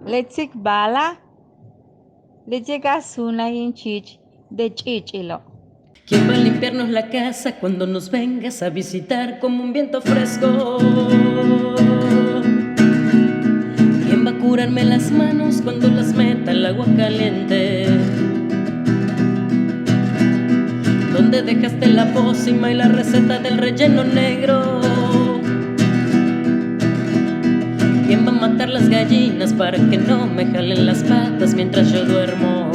Lechik bala, lechika sunayin chich de chichilo. ¿Quién va a limpiarnos la casa cuando nos vengas a visitar como un viento fresco? ¿Quién va a curarme las manos cuando las meta el agua caliente? ¿Dónde dejaste la pócima y la receta del relleno negro? ¿Quién va a matar las gallinas para que no me jalen las patas mientras yo duermo?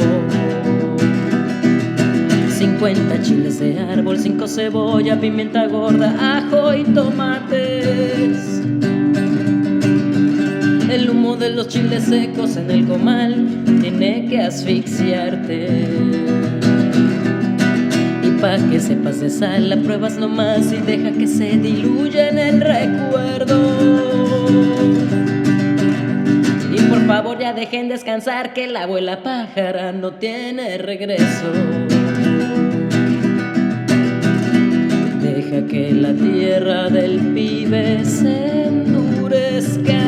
50 chiles de árbol, 5 cebolla, pimienta gorda, ajo y tomates. El humo de los chiles secos en el comal tiene que asfixiarte. Y pa' que sepas de sal, la pruebas nomás y deja que se diluya en el recuerdo. Y por favor ya dejen descansar, que la abuela pájara no tiene regreso. Deja que la tierra del pibe se endurezca.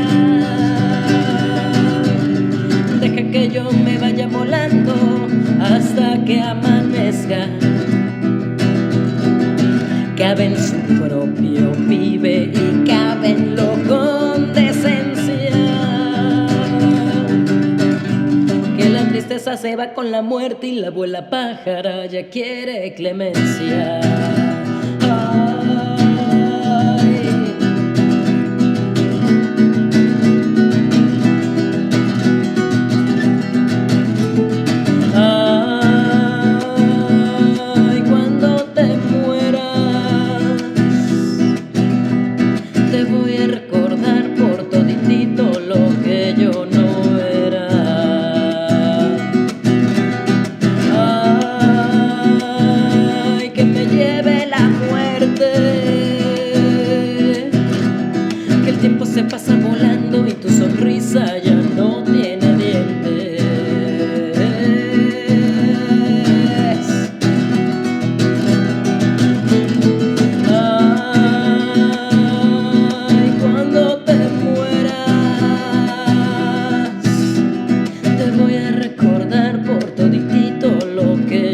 Deja que yo me vaya volando hasta que amanezca. Cabe en su propio pibe y cábenlo con decencia. Que la tristeza se va con la muerte y la abuela pájara ya quiere clemencia. Te voy a recordar por toditito lo que yo no era. Ay, que me lleve la muerte. Que el tiempo se pasa volando y tu sonrisa ya no tiene dientes.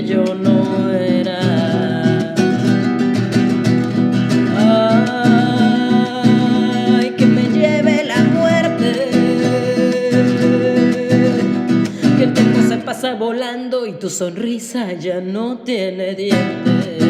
Yo no era. Ay, que me lleve la muerte. Que el tiempo se pasa volando y tu sonrisa ya no tiene dientes.